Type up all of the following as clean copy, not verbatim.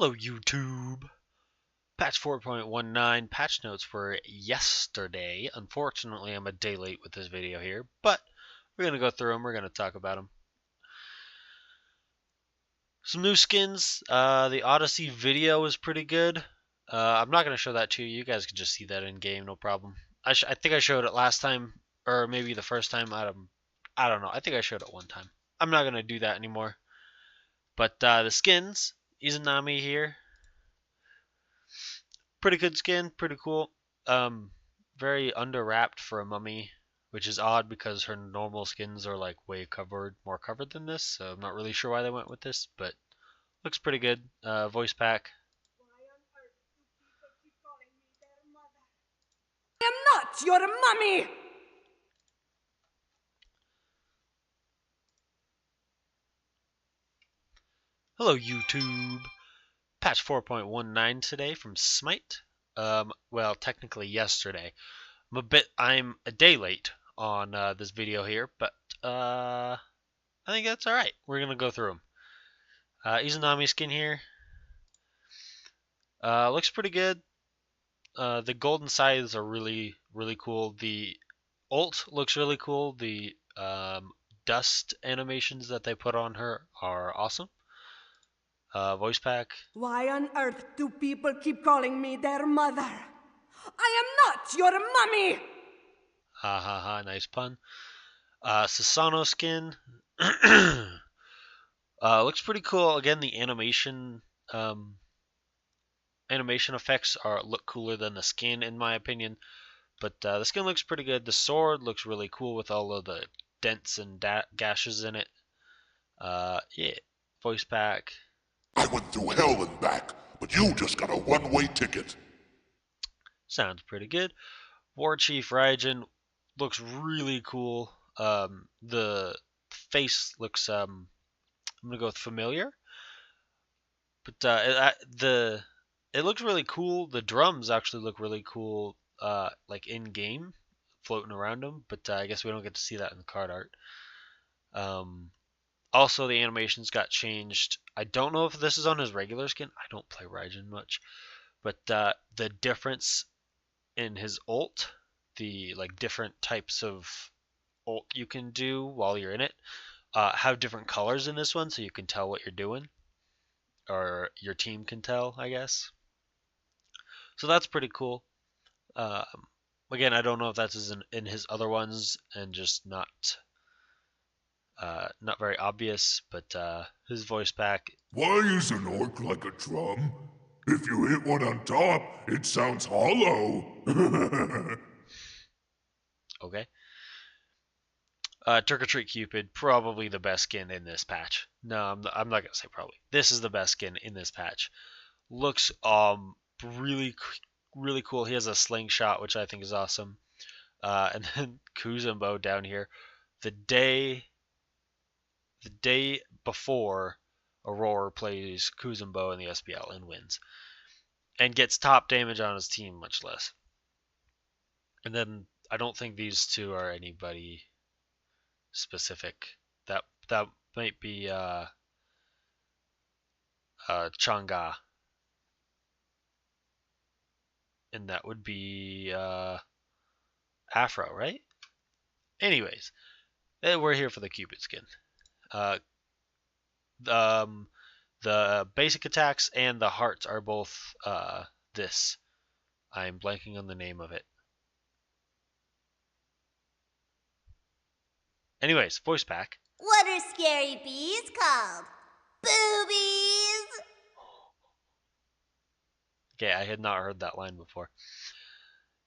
Hello YouTube! Patch 4.19 patch notes for yesterday. Unfortunately, I'm a day late with this video here, but we're going to go through them. We're going to talk about them. Some new skins. The Odyssey video was pretty good. I'm not going to show that to you. You guys can just see that in game, no problem. I think I showed it last time, or maybe the first time. I don't know. I think I showed it one time. I'm not going to do that anymore. But the skins, Izanami here. Pretty good skin, pretty cool. Very underwrapped for a mummy, which is odd because her normal skins are like way more covered than this. So I'm not really sure why they went with this, but looks pretty good. Voice pack. I am not your mummy! Hello YouTube. Patch 4.19 today from SMITE. Well, technically yesterday. I'm a day late on this video here, but I think that's all right. We're gonna go through them. Izanami skin here. Looks pretty good. The golden sides are really cool. The ult looks really cool. The dust animations that they put on her are awesome. Voice pack. Why on earth do people keep calling me their mother? I am not your mummy! Ha ha ha, nice pun. Sasano skin. Looks pretty cool. Again, the animation effects look cooler than the skin in my opinion. But the skin looks pretty good. The sword looks really cool with all of the dents and gashes in it. Yeah. Voice pack. I went through hell and back, but you just got a one-way ticket. Sounds pretty good. War Chief Raijin looks really cool. The face looks I'm gonna go with familiar, but it looks really cool. The drums actually look really cool, like in game, floating around them. But I guess we don't get to see that in the card art. Also, the animations got changed. I don't know if this is on his regular skin. I don't play Raijin much, but the difference in his ult, the like different types of ult you can do while you're in it, have different colors in this one, so you can tell what you're doing, or your team can tell, I guess. So that's pretty cool. Again, I don't know if that's in his other ones and just not very obvious, but his voice pack. Why is an orc like a drum? If you hit one on top, it sounds hollow. Okay. Trick or Treat Cupid, probably the best skin in this patch. No, I'm not gonna say probably. This is the best skin in this patch. Looks really cool. He has a slingshot, which I think is awesome. And then Kuzumbo down here. The day before Aurora plays Kuzumbo in the SPL and wins, and gets top damage on his team, much less. And then I don't think these two are anybody specific. That might be Chang'e, and that would be Afro, right? Anyways, we're here for the Cupid skin. The basic attacks and the hearts are both this. I'm blanking on the name of it. Anyways, voice pack. What are scary bees called? Boobies! Okay, I had not heard that line before.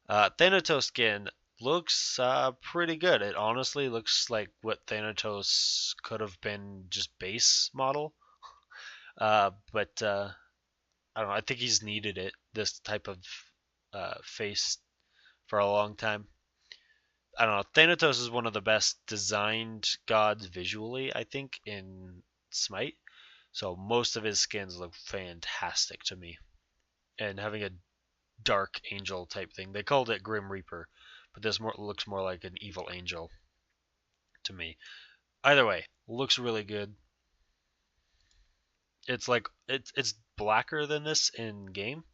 Thanatos skin looks pretty good. It honestly looks like what Thanatos could have been just base model. But I don't know. I think he's needed this type of face for a long time. I don't know. Thanatos is one of the best designed gods visually, I think, in Smite. So most of his skins look fantastic to me. And having a dark angel type thing. They called it Grim Reaper, but this looks more like an evil angel to me. Either way, looks really good. It's like it's blacker than this in game,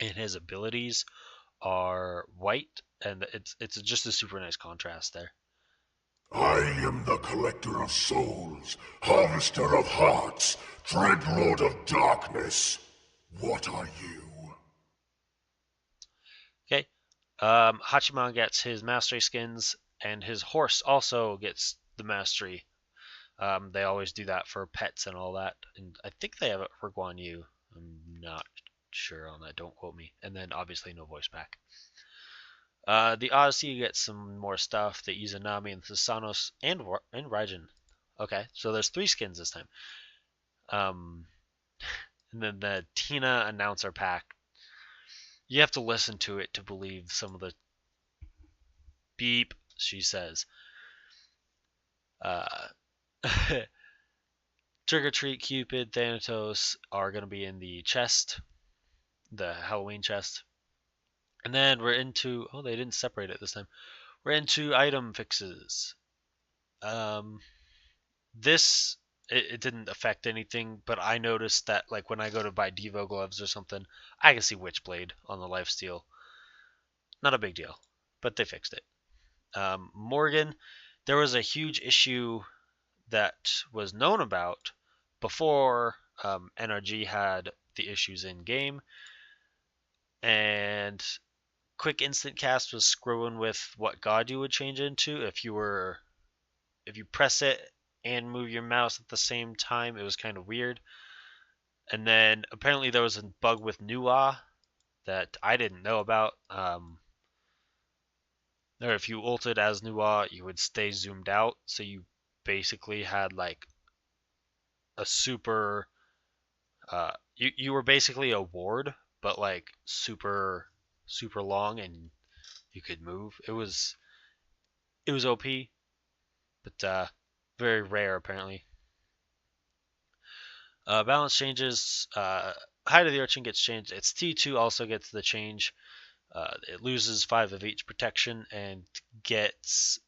and his abilities are white, and it's just a super nice contrast there. I am the collector of souls, harvester of hearts, dreadlord of darkness. What are you? Okay, Hachiman gets his mastery skins, and his horse also gets the mastery. They always do that for pets and all that, and I think they have it for Guan Yu. I'm not sure on that. Don't quote me. And then obviously no voice back. The Odyssey gets some more stuff. The Izanami and the Susanos and Raijin. Okay, so there's 3 skins this time. And then the Tina announcer pack. You have to listen to it to believe some of the beep she says. Trick or Treat, Cupid, Thanatos are going to be in the chest, the Halloween chest. And then we're into, oh, they didn't separate it this time. We're into item fixes. This, it didn't affect anything, but I noticed that like when I go to buy Devo gloves or something, I can see Witchblade on the lifesteal. Not a big deal, but they fixed it. Morgan, there was a huge issue that was known about before NRG had the issues in game, and quick instant cast was screwing with what god you would change into. If you press it and move your mouse at the same time, it was kind of weird. And then apparently there was a bug with Nua that I didn't know about. Or if you ulted as Nua, you would stay zoomed out, so you basically had like a super you were basically a ward, but like super long, and you could move. It was OP, but very rare apparently. Balance changes. Height of the Urchin gets changed. Its T2 also gets the change. It loses 5 of each protection and gets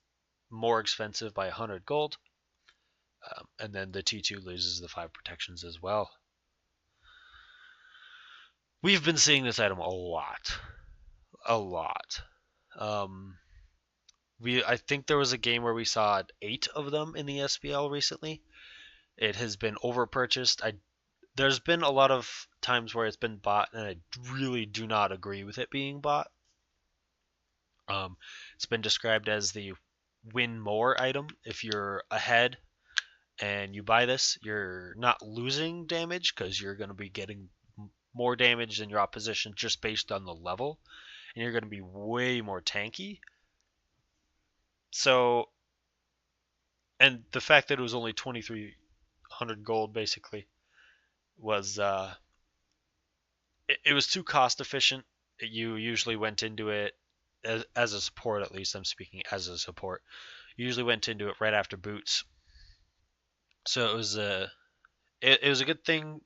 more expensive by 100 gold. And then the T2 loses the 5 protections as well. We've been seeing this item a lot. I think there was a game where we saw 8 of them in the SPL recently. It has been overpurchased. There's been a lot of times where it's been bought, and I really do not agree with it being bought. It's been described as the win more item. If you're ahead and you buy this, you're not losing damage because you're going to be getting more damage than your opposition just based on the level, and you're going to be way more tanky. So, and the fact that it was only 2,300 gold basically was it was too cost efficient. You usually went into it as a support, at least I'm speaking as a support. You usually went into it right after boots, so it was a good thing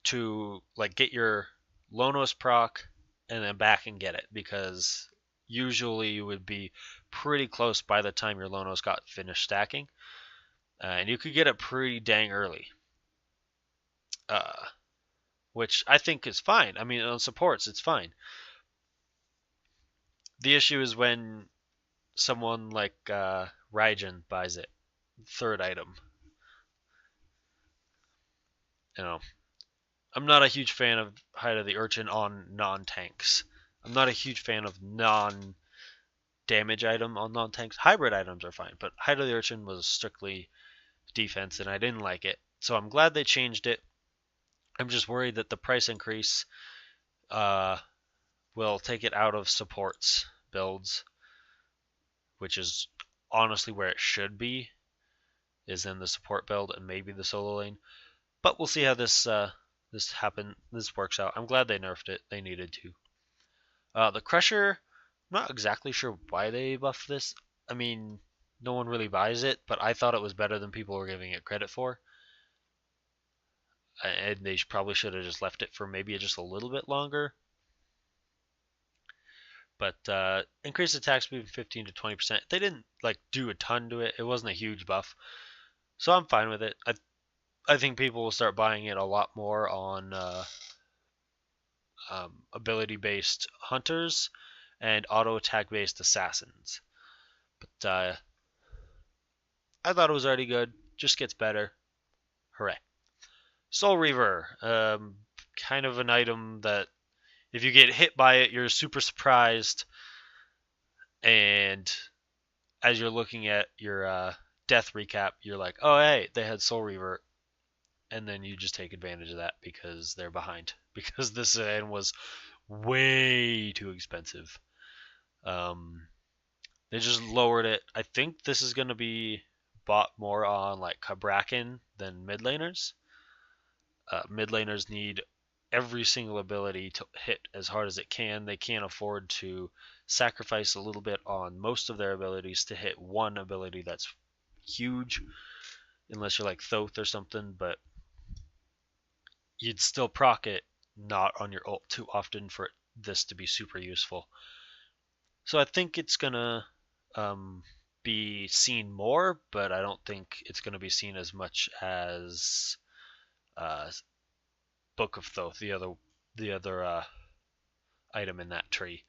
to like get your Lonos proc and then back and get it, because usually you would be pretty close by the time your Lonos got finished stacking, and you could get it pretty dang early, which I think is fine. I mean, on supports it's fine. The issue is when someone like Raijin buys it, 3rd item. You know, I'm not a huge fan of Height of the Urchin on non-tanks. I'm not a huge fan of non-damage item on non-tanks. Hybrid items are fine, but Height of the Urchin was strictly defense, and I didn't like it. So I'm glad they changed it. I'm just worried that the price increase will take it out of supports builds, which is honestly where it should be, is in the support build and maybe the solo lane. But we'll see how this works out. I'm glad they nerfed it. They needed to. The Crusher, I'm not exactly sure why they buffed this. I mean, no one really buys it, but I thought it was better than people were giving it credit for. And they probably should have just left it for maybe just a little bit longer. But increased attack speed from 15 to 20%. They didn't like do a ton to it. It wasn't a huge buff, so I'm fine with it. I think people will start buying it a lot more on ability-based hunters and auto attack-based assassins. But I thought it was already good. Just gets better. Hooray! Soul Reaver, kind of an item that if you get hit by it, you're super surprised, and as you're looking at your death recap, you're like, oh hey, they had Soul Reaver, and then you just take advantage of that because they're behind. Because this item was way too expensive. They just lowered it. I think this is going to be bought more on like Kabrakan than mid laners. Mid laners need every single ability to hit as hard as it can. They can't afford to sacrifice a little bit on most of their abilities to hit one ability that's huge, unless you're like Thoth or something, but you'd still proc it not on your ult too often for this to be super useful. So I think it's gonna be seen more, but I don't think it's gonna be seen as much as Book of Thoth, the other item in that tree.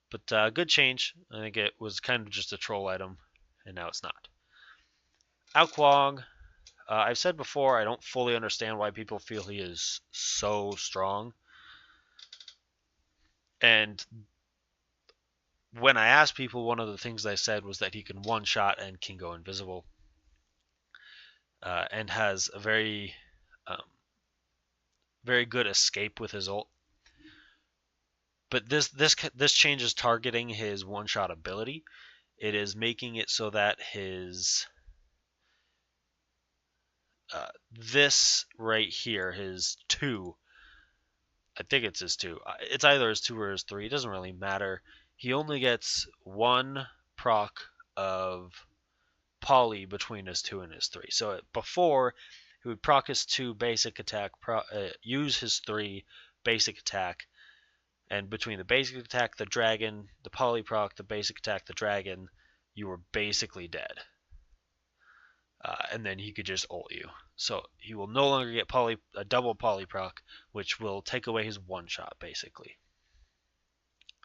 But good change. I think it was kind of just a troll item, and now it's not. Ao Kuang, I've said before, I don't fully understand why people feel he is so strong. And when I asked people, one of the things they said was that he can one-shot and can go invisible. And has a um, very good escape with his ult. But this changes targeting his one-shot ability. It is making it so that his this right here, his 2, I think it's his 2. It's either his 2 or his 3. It doesn't really matter. He only gets 1 proc of poly between his 2 and his 3. So before, he would proc his 2 basic attack, use his 3 basic attack, and between the basic attack, the dragon, the poly proc, the basic attack, the dragon, you were basically dead. And then he could just ult you. So he will no longer get a double poly proc, which will take away his one shot, basically.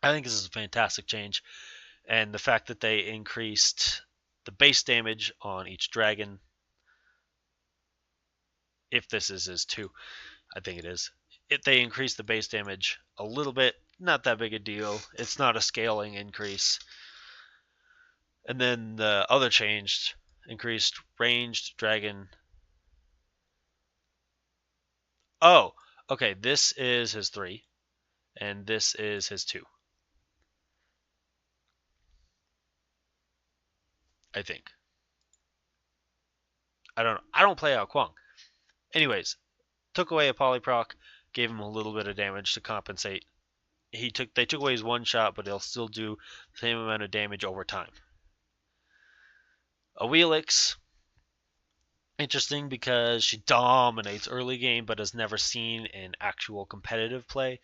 I think this is a fantastic change, and the fact that they increased the base damage on each dragon, if this is his 2, I think it is. If they increase the base damage a little bit, not that big a deal. It's not a scaling increase. And then the other change, increased ranged dragon. Oh, okay, this is his 3, and this is his 2. I think. I don't play Ao Kuang. Anyways, took away a polyproc, gave him a little bit of damage to compensate. They took away his one shot, but he'll still do the same amount of damage over time. Awelix, interesting because she dominates early game, but is never seen in actual competitive play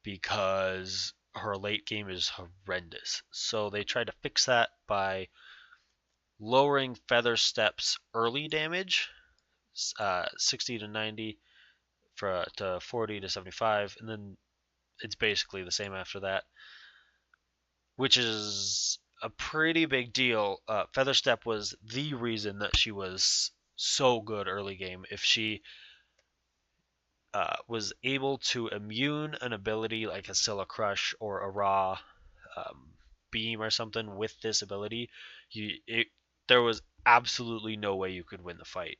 because her late game is horrendous. So they tried to fix that by lowering Feather Step's early damage, 60 to 90 to 40 to 75, and then it's basically the same after that, which is a pretty big deal. Feather Step was the reason that she was so good early game. If she was able to immune an ability like a Scylla Crush or a Raw Beam or something with this ability, there was absolutely no way you could win the fight.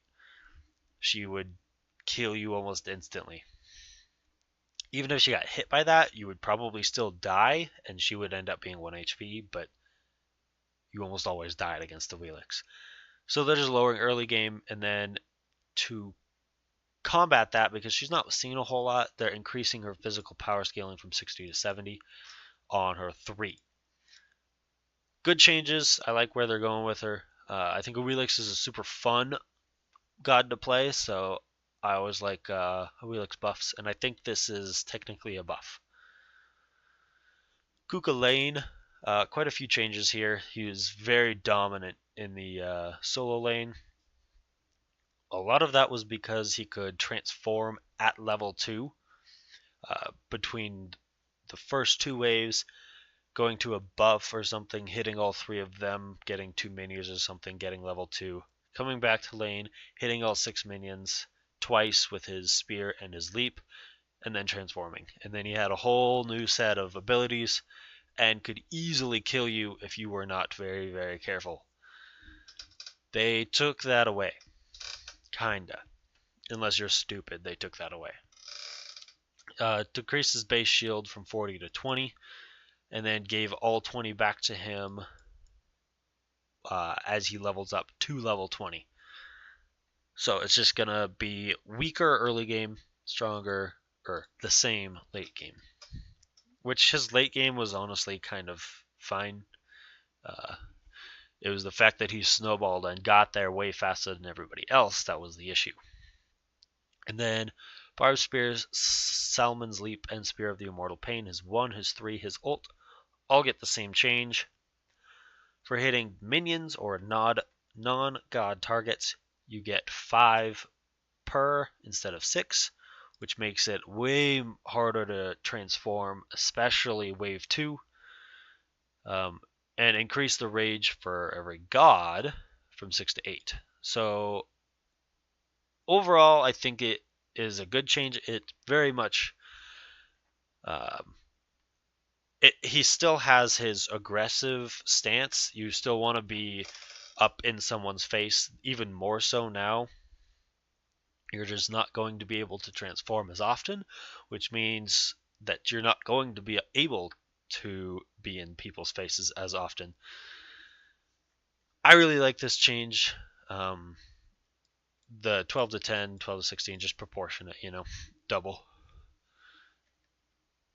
She would kill you almost instantly. Even if she got hit by that, you would probably still die, and she would end up being 1 HP, but you almost always died against the Wheelix. So they're just lowering early game, and then to combat that, because she's not seen a whole lot, they're increasing her physical power scaling from 60 to 70 on her 3. Good changes. I like where they're going with her. I think Wheelix is a super fun god to play, so I always like Wheelix buffs, and I think this is technically a buff. Kuka Lane, quite a few changes here. He was very dominant in the solo lane. A lot of that was because he could transform at level 2 between the first 2 waves, going to a buff or something, hitting all 3 of them, getting 2 minions or something, getting level 2, coming back to lane, hitting all 6 minions twice with his spear and his leap, and then transforming. And then he had a whole new set of abilities and could easily kill you if you were not very, very careful. They took that away. Kinda. Unless you're stupid, they took that away. Decreased his base shield from 40 to 20, and then gave all 20 back to him as he levels up to level 20. So it's just going to be weaker early game, stronger, or the same late game. Which his late game was honestly kind of fine. It was the fact that he snowballed and got there way faster than everybody else that was the issue. And then Barbed Spears, Salmon's Leap, and Spear of the Immortal Pain, his 1, his 3, his ult, all get the same change. For hitting minions or non-god targets, you get 5 per instead of 6, which makes it way harder to transform, especially wave 2. And increase the rage for every god from 6 to 8. So overall, I think it is a good change. It very much he still has his aggressive stance. You still want to be up in someone's face, even more so now. You're just not going to be able to transform as often, which means that you're not going to be able to be in people's faces as often. I really like this change. The 12 to 10, 12 to 16, just proportionate, double.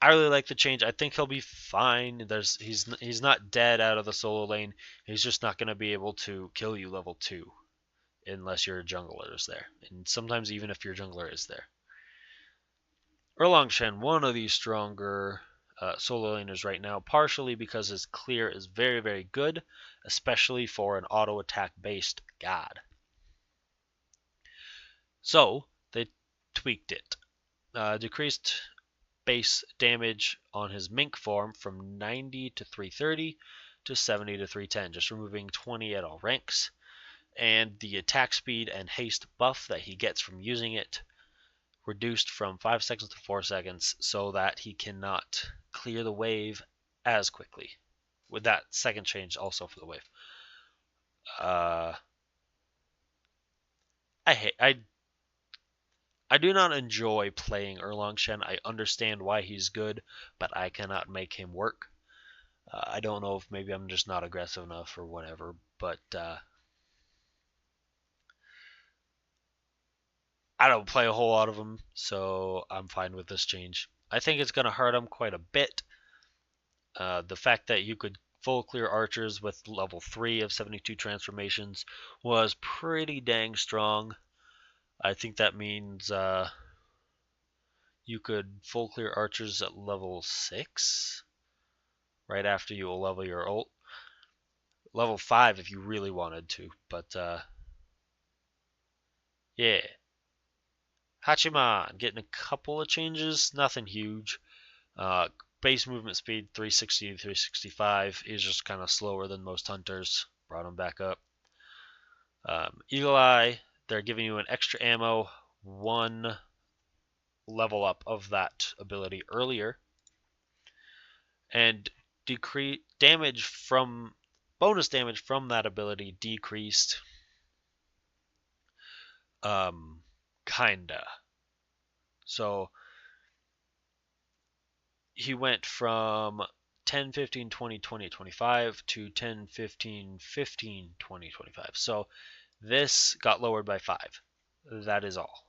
I really like the change. I think he'll be fine. He's not dead out of the solo lane. He's just not going to be able to kill you level 2 unless your jungler is there. And sometimes even if your jungler is there. Erlang Shen, one of the stronger solo laners right now, partially because his clear is very, very good, especially for an auto attack based god. So they tweaked it. Decreased base damage on his Mink form from 90 to 330 to 70 to 310, just removing 20 at all ranks. And the attack speed and haste buff that he gets from using it reduced from 5 seconds to 4 seconds so that he cannot clear the wave as quickly. With that second change also for the wave. I do not enjoy playing Erlang Shen. I understand why he's good, but I cannot make him work. I don't know if maybe I'm just not aggressive enough or whatever, but I don't play a whole lot of them, so I'm fine with this change. I think it's going to hurt him quite a bit. The fact that you could full clear archers with level 3 of 72 transformations was pretty dang strong. I think that means you could full clear archers at level 6 right after you will level your ult. Level 5 if you really wanted to, but yeah. Hachiman getting a couple of changes, nothing huge. Base movement speed 360 to 365 is just kind of slower than most hunters. Brought him back up. Eagle Eye, they're giving you an extra ammo, 1 level up of that ability earlier. And bonus damage from that ability decreased. Kinda. So he went from 10, 15, 20, 20, 25 to 10, 15, 15, 20, 25. So this got lowered by 5. That is all.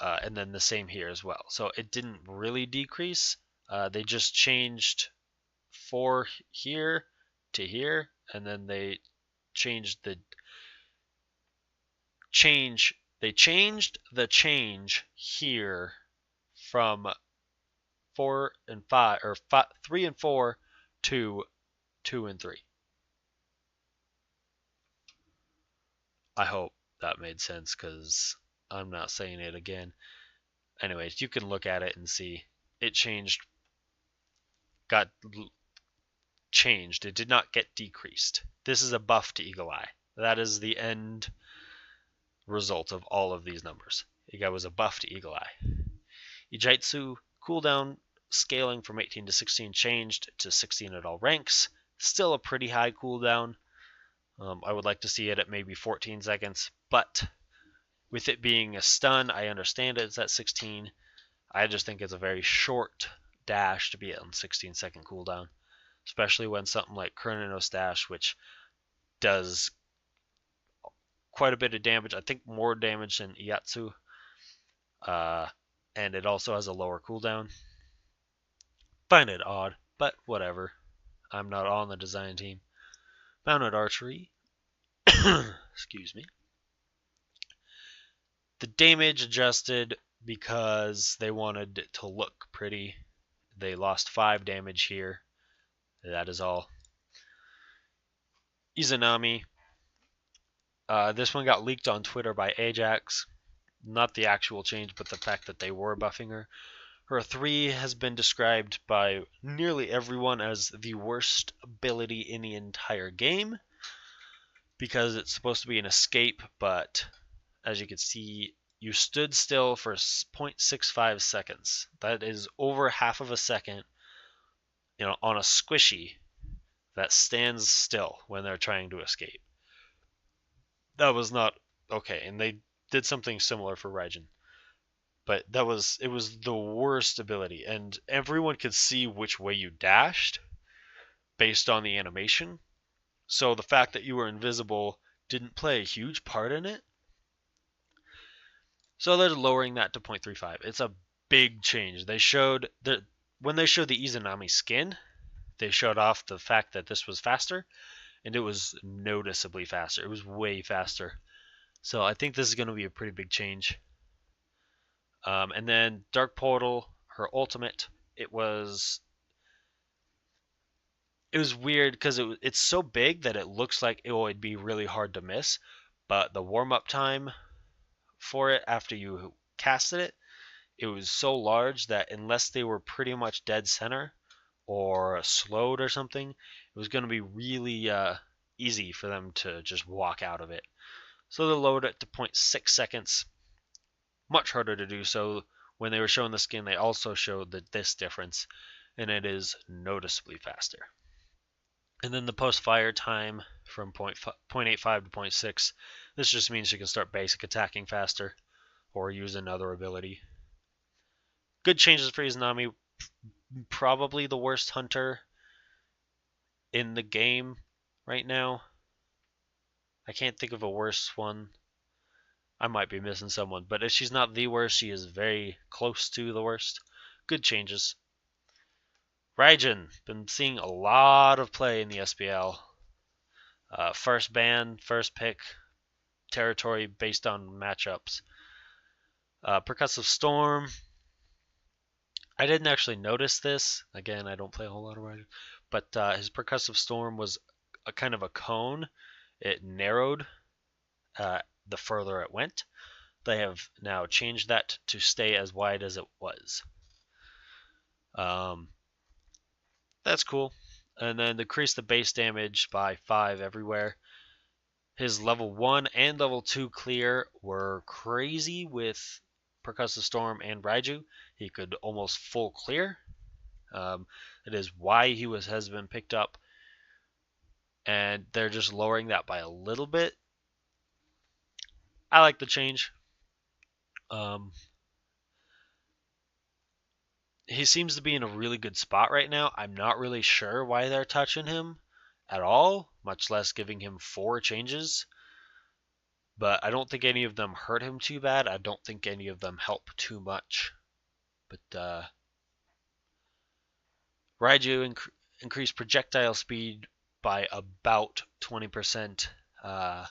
And then the same here as well. So it didn't really decrease. They just changed 4 here to here, and then they changed the change here from 4 and 5 or 3 and 4 to 2 and 3. I hope. that made sense because I'm not saying it again. Anyways, you can look at it and see it got changed. It did not get decreased. This is a buff to Eagle Eye. That is the end result of all of these numbers. It was a buff to Eagle Eye. Ijitsu cooldown scaling from 18 to 16 changed to 16 at all ranks. Still a pretty high cooldown. I would like to see it at maybe 14 seconds, but with it being a stun, I understand it's at 16. I just think it's a very short dash to be on 16-second cooldown, especially when something like Chronos Dash, which does quite a bit of damage, I think more damage than Iatsu, and it also has a lower cooldown. Find it odd, but whatever. I'm not on the design team. Mounted archery. Excuse me. The damage adjusted because they wanted it to look pretty. They lost 5 damage here. That is all. Izanami. This one got leaked on Twitter by Ajax. Not the actual change, but the fact that they were buffing her. Her 3 has been described by nearly everyone as the worst ability in the entire game because it's supposed to be an escape, but as you can see, you stood still for 0.65 seconds. That is over half of a second, on a squishy that stands still when they're trying to escape. That was not okay, and they did something similar for Raijin. But it was the worst ability, and everyone could see which way you dashed based on the animation. So the fact that you were invisible didn't play a huge part in it. So they're lowering that to 0.35. It's a big change. When they showed the Izanami skin, they showed off the fact that this was faster, and it was noticeably faster. It was way faster. So I think this is going to be a pretty big change. And then Dark Portal, her ultimate, it was weird because it's so big that it looks like it'd be really hard to miss, but the warm-up time for it after you casted it was so large that unless they were pretty much dead center or slowed or something, it was going to be really easy for them to just walk out of it. So they lowered it to 0.6 seconds. Much harder to do so. When they were showing the skin, they also showed this difference, and it is noticeably faster. And then the post-fire time from 0.85 to 0.6. This just means you can start basic attacking faster or use another ability. Good changes for Izanami. Probably the worst hunter in the game right now. I can't think of a worse one. I might be missing someone, but if she's not the worst, she is very close to the worst. Good changes. Raijin, been seeing a lot of play in the SPL. First ban, first pick, territory based on matchups. Percussive Storm. I didn't actually notice this. Again, I don't play a whole lot of Raijin. But his Percussive Storm was a kind of a cone. It narrowed the further it went. They have now changed that to stay as wide as it was. That's cool. And then decrease the base damage by 5 everywhere. His level 1 and level 2 clear were crazy with Percussive Storm and Raiju. He could almost full clear. It is why he has been picked up. And they're just lowering that by a little bit. I like the change. He seems to be in a really good spot right now. I'm not really sure why they're touching him at all, much less giving him 4 changes. But I don't think any of them hurt him too bad. I don't think any of them help too much. But Raiju increased projectile speed by about 20%. I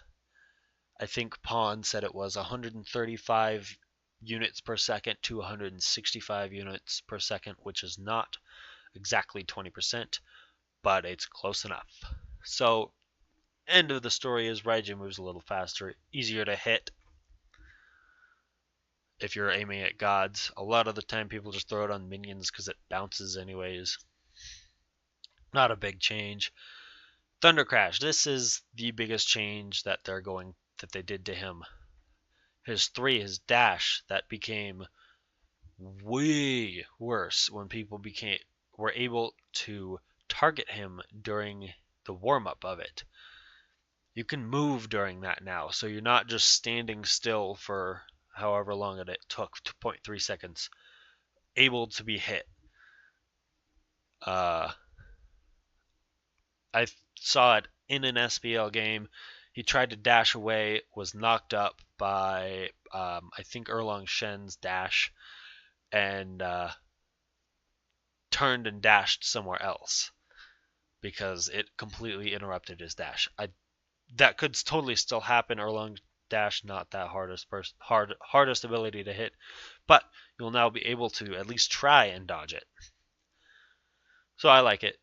think Pawn said it was 135 units per second to 165 units per second, which is not exactly 20%, but it's close enough. So end of the story is Raiju moves a little faster, easier to hit if you're aiming at gods. A lot of the time people just throw it on minions because it bounces anyways. Not a big change. Thunder Crash. This is the biggest change that they did to him. His dash, that became way worse when people were able to target him during the warm-up of it. You can move during that now, so you're not just standing still for however long it took, 2.3 seconds, able to be hit. I saw it in an SPL game. He tried to dash away, was knocked up by, I think, Erlong Shen's dash, and turned and dashed somewhere else because it completely interrupted his dash. That could totally still happen. Erlong dash, not that hardest ability to hit, but you'll now be able to at least try and dodge it. So I like it.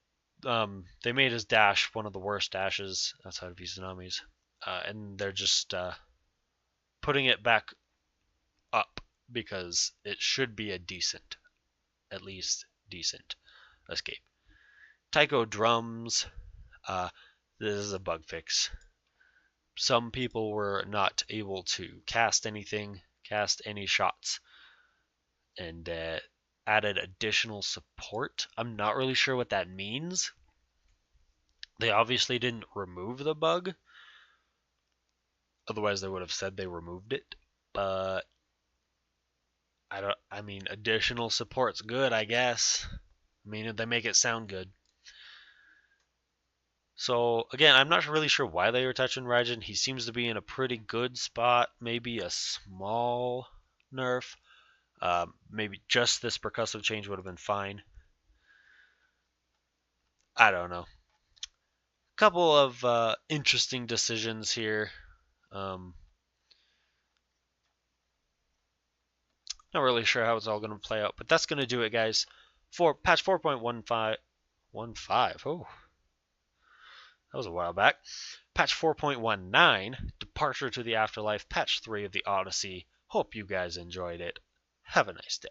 They made his dash one of the worst dashes outside of Izanami's, and they're just putting it back up because it should be a decent, at least decent, escape. Taiko drums. This is a bug fix. Some people were not able to cast any shots, and added additional support. I'm not really sure what that means. They obviously didn't remove the bug. Otherwise, they would have said they removed it. But I mean, additional support's good, I guess. I mean, they make it sound good. So, again, I'm not really sure why they were touching Raijin. He seems to be in a pretty good spot. Maybe a small nerf. Maybe just this percussive change would have been fine. I don't know. Couple of interesting decisions here. Not really sure how it's all going to play out, but that's going to do it, guys, for patch 4.15. Oh, that was a while back. Patch 4.19, Departure to the Afterlife, patch 3 of the Odyssey. Hope you guys enjoyed it. Have a nice day.